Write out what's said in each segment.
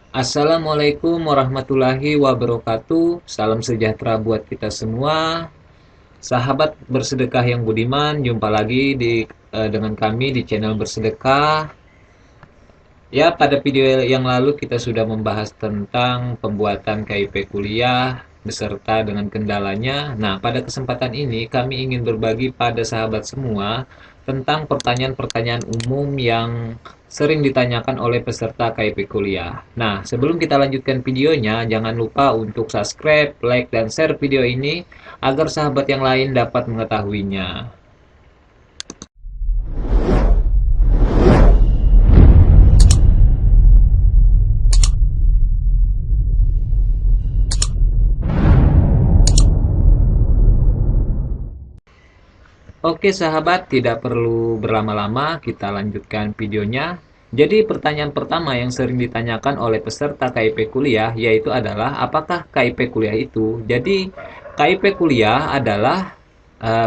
Assalamualaikum warahmatullahi wabarakatuh. Salam sejahtera buat kita semua. Sahabat bersedekah yang budiman, jumpa lagi dengan kami di channel Bersedekah. Ya, pada video yang lalu kita sudah membahas tentang pembuatan KIP kuliah beserta dengan kendalanya. Nah, pada kesempatan ini kami ingin berbagi pada sahabat semua tentang pertanyaan-pertanyaan umum yang sering ditanyakan oleh peserta KIP kuliah. Nah, sebelum kita lanjutkan videonya, jangan lupa untuk subscribe, like, dan share video ini agar sahabat yang lain dapat mengetahuinya. Oke sahabat, tidak perlu berlama-lama, kita lanjutkan videonya. Jadi pertanyaan pertama yang sering ditanyakan oleh peserta KIP kuliah yaitu adalah apakah KIP kuliah itu? Jadi KIP kuliah adalah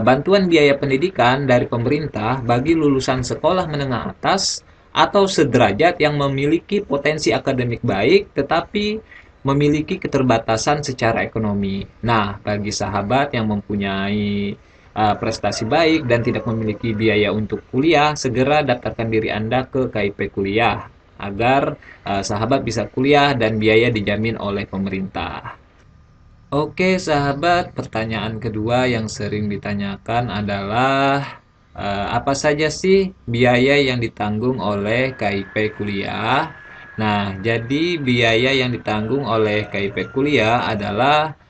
bantuan biaya pendidikan dari pemerintah bagi lulusan sekolah menengah atas atau sederajat yang memiliki potensi akademik baik tetapi memiliki keterbatasan secara ekonomi. Nah, bagi sahabat yang mempunyai prestasi baik dan tidak memiliki biaya untuk kuliah, segera daftarkan diri Anda ke KIP kuliah agar sahabat bisa kuliah dan biaya dijamin oleh pemerintah. Oke, sahabat, pertanyaan kedua yang sering ditanyakan adalah apa saja sih biaya yang ditanggung oleh KIP kuliah? Nah, jadi biaya yang ditanggung oleh KIP kuliah adalah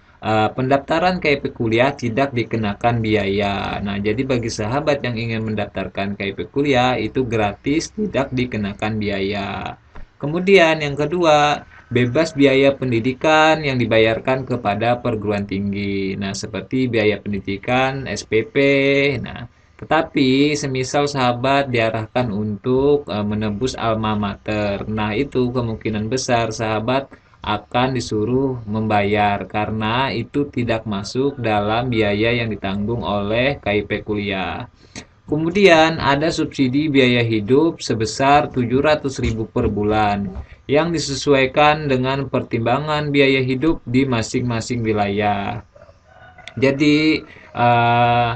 pendaftaran KIP kuliah tidak dikenakan biaya. Nah, jadi bagi sahabat yang ingin mendaftarkan KIP kuliah itu gratis, tidak dikenakan biaya. Kemudian yang kedua, bebas biaya pendidikan yang dibayarkan kepada perguruan tinggi. Nah, seperti biaya pendidikan SPP. Nah, tetapi semisal sahabat diarahkan untuk menembus alma mater. Nah, itu kemungkinan besar sahabat akan disuruh membayar karena itu tidak masuk dalam biaya yang ditanggung oleh KIP kuliah. Kemudian ada subsidi biaya hidup sebesar 700.000 per bulan yang disesuaikan dengan pertimbangan biaya hidup di masing-masing wilayah. Jadi eh,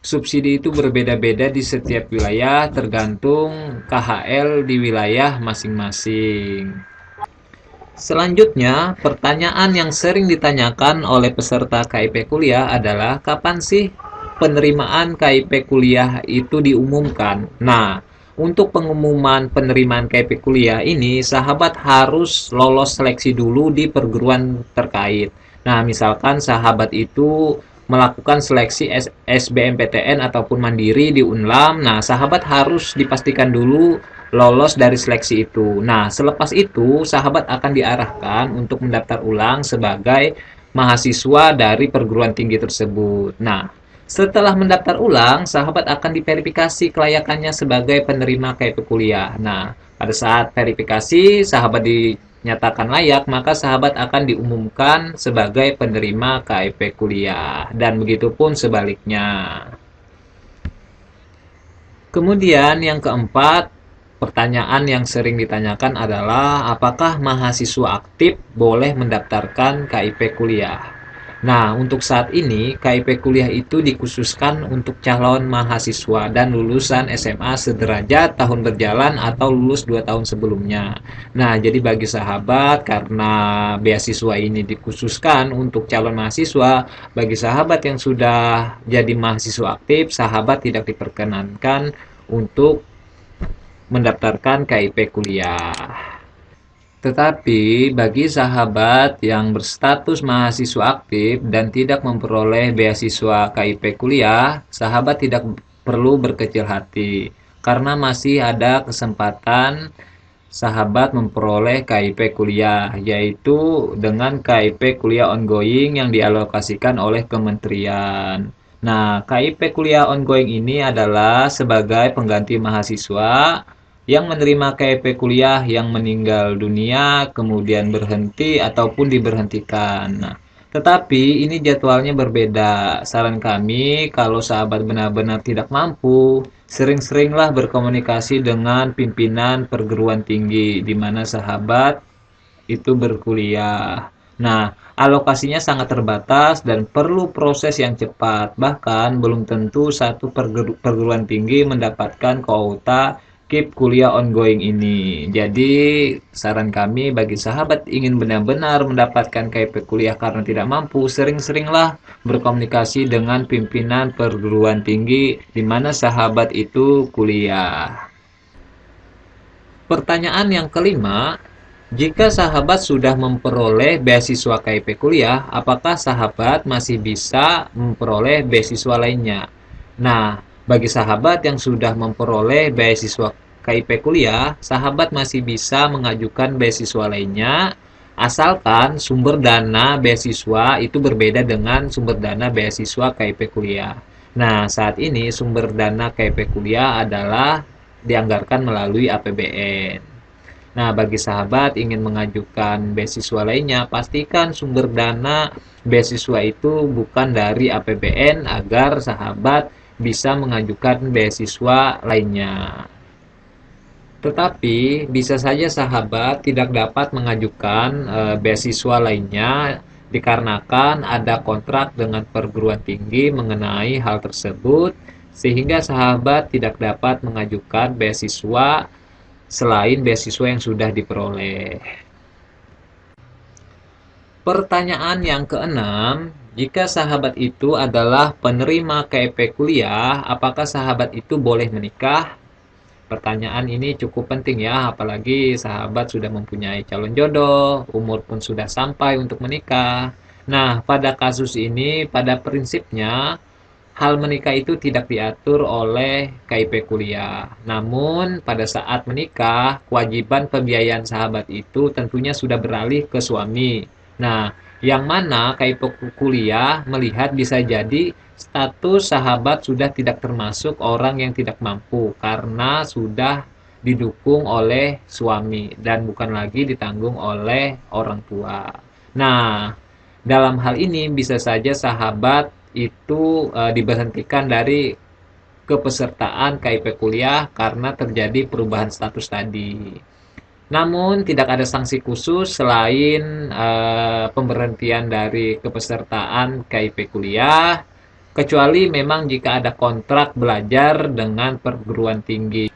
subsidi itu berbeda-beda di setiap wilayah tergantung KHL di wilayah masing-masing. Selanjutnya, pertanyaan yang sering ditanyakan oleh peserta KIP kuliah adalah kapan sih penerimaan KIP kuliah itu diumumkan? Nah, untuk pengumuman penerimaan KIP kuliah ini, sahabat harus lolos seleksi dulu di perguruan terkait. Nah, misalkan sahabat itu melakukan seleksi SBMPTN ataupun mandiri di Unlam. Nah, sahabat harus dipastikan dulu lolos dari seleksi itu. Nah, selepas itu sahabat akan diarahkan untuk mendaftar ulang sebagai mahasiswa dari perguruan tinggi tersebut. Nah, setelah mendaftar ulang, sahabat akan diverifikasi kelayakannya sebagai penerima KIP kuliah. Nah, pada saat verifikasi, sahabat dinyatakan layak, maka sahabat akan diumumkan sebagai penerima KIP kuliah. Dan begitupun sebaliknya. Kemudian yang keempat, pertanyaan yang sering ditanyakan adalah apakah mahasiswa aktif boleh mendaftarkan KIP kuliah? Nah, untuk saat ini KIP kuliah itu dikhususkan untuk calon mahasiswa dan lulusan SMA sederajat tahun berjalan atau lulus 2 tahun sebelumnya. Nah, jadi bagi sahabat karena beasiswa ini dikhususkan untuk calon mahasiswa, bagi sahabat yang sudah jadi mahasiswa aktif, sahabat tidak diperkenankan untuk mendaftarkan KIP kuliah. Tetapi bagi sahabat yang berstatus mahasiswa aktif dan tidak memperoleh beasiswa KIP kuliah, sahabat tidak perlu berkecil hati karena masih ada kesempatan sahabat memperoleh KIP kuliah, yaitu dengan KIP kuliah ongoing yang dialokasikan oleh kementerian. Nah, KIP kuliah ongoing ini adalah sebagai pengganti mahasiswa yang menerima KIP kuliah yang meninggal dunia, kemudian berhenti ataupun diberhentikan. Nah, tetapi ini jadwalnya berbeda. Saran kami, kalau sahabat benar-benar tidak mampu, sering-seringlah berkomunikasi dengan pimpinan perguruan tinggi, di mana sahabat itu berkuliah. Nah, alokasinya sangat terbatas dan perlu proses yang cepat. Bahkan belum tentu satu perguruan tinggi mendapatkan kuota keep kuliah ongoing ini. Jadi, saran kami bagi sahabat ingin benar-benar mendapatkan KIP kuliah karena tidak mampu, sering-seringlah berkomunikasi dengan pimpinan perguruan tinggi di mana sahabat itu kuliah. Pertanyaan yang kelima, jika sahabat sudah memperoleh beasiswa KIP kuliah, apakah sahabat masih bisa memperoleh beasiswa lainnya? Nah, bagi sahabat yang sudah memperoleh beasiswa KIP kuliah, sahabat masih bisa mengajukan beasiswa lainnya, asalkan sumber dana beasiswa itu berbeda dengan sumber dana beasiswa KIP kuliah. Nah, saat ini sumber dana KIP kuliah adalah dianggarkan melalui APBN. Nah, bagi sahabat ingin mengajukan beasiswa lainnya, pastikan sumber dana beasiswa itu bukan dari APBN agar sahabat bisa mengajukan beasiswa lainnya. Tetapi, bisa saja sahabat tidak dapat mengajukan beasiswa lainnya dikarenakan ada kontrak dengan perguruan tinggi mengenai hal tersebut, sehingga sahabat tidak dapat mengajukan beasiswa selain beasiswa yang sudah diperoleh. Pertanyaan yang keenam, jika sahabat itu adalah penerima KIP kuliah, apakah sahabat itu boleh menikah? Pertanyaan ini cukup penting ya, apalagi sahabat sudah mempunyai calon jodoh, umur pun sudah sampai untuk menikah. Nah, pada kasus ini, pada prinsipnya, hal menikah itu tidak diatur oleh KIP kuliah. Namun, pada saat menikah, kewajiban pembiayaan sahabat itu tentunya sudah beralih ke suami. Nah, yang mana KIP kuliah melihat bisa jadi status sahabat sudah tidak termasuk orang yang tidak mampu karena sudah didukung oleh suami dan bukan lagi ditanggung oleh orang tua. Nah, dalam hal ini bisa saja sahabat itu diberhentikan dari kepesertaan KIP kuliah karena terjadi perubahan status tadi. Namun tidak ada sanksi khusus selain pemberhentian dari kepesertaan KIP kuliah, kecuali memang jika ada kontrak belajar dengan perguruan tinggi.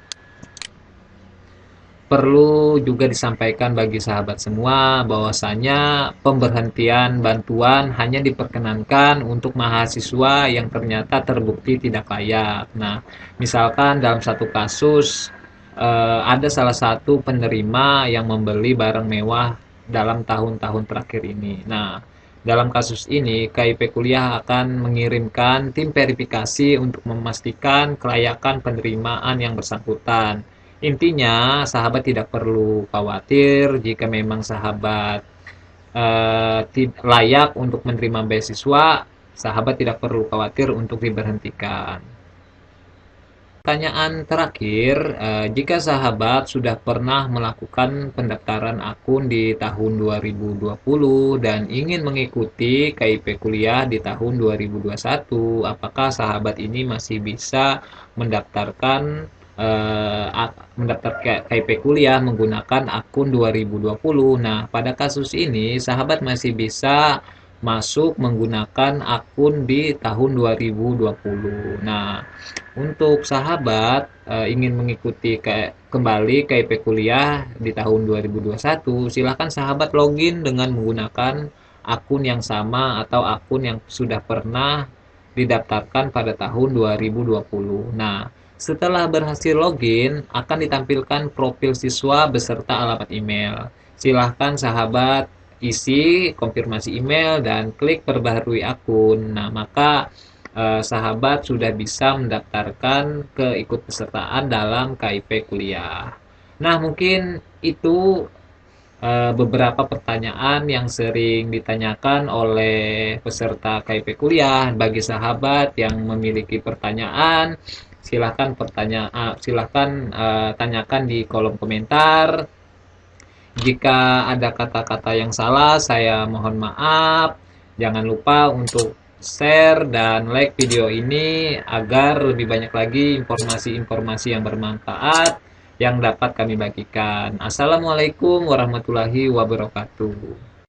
Perlu juga disampaikan bagi sahabat semua bahwasanya pemberhentian bantuan hanya diperkenankan untuk mahasiswa yang ternyata terbukti tidak layak. Nah, misalkan dalam satu kasus ada salah satu penerima yang membeli barang mewah dalam tahun-tahun terakhir ini. Nah, dalam kasus ini KIP kuliah akan mengirimkan tim verifikasi untuk memastikan kelayakan penerimaan yang bersangkutan. Intinya, sahabat tidak perlu khawatir jika memang sahabat layak untuk menerima beasiswa, sahabat tidak perlu khawatir untuk diberhentikan. Pertanyaan terakhir, jika sahabat sudah pernah melakukan pendaftaran akun di tahun 2020 dan ingin mengikuti KIP kuliah di tahun 2021, apakah sahabat ini masih bisa mendaftarkan mendaftar KIP kuliah menggunakan akun 2020. Nah, pada kasus ini sahabat masih bisa masuk menggunakan akun di tahun 2020. Nah, untuk sahabat ingin mengikuti kembali KIP kuliah di tahun 2021, silakan sahabat login dengan menggunakan akun yang sama atau akun yang sudah pernah didaftarkan pada tahun 2020. Nah, setelah berhasil login, akan ditampilkan profil siswa beserta alamat email. Silahkan sahabat isi konfirmasi email dan klik perbaharui akun. Nah, maka sahabat sudah bisa mendaftarkan keikutsertaan dalam KIP kuliah. Nah, mungkin itu beberapa pertanyaan yang sering ditanyakan oleh peserta KIP kuliah. Bagi sahabat yang memiliki pertanyaan, silahkan tanyakan di kolom komentar. Jika ada kata-kata yang salah, saya mohon maaf. Jangan lupa untuk share dan like video ini agar lebih banyak lagi informasi-informasi yang bermanfaat yang dapat kami bagikan. Assalamualaikum warahmatullahi wabarakatuh.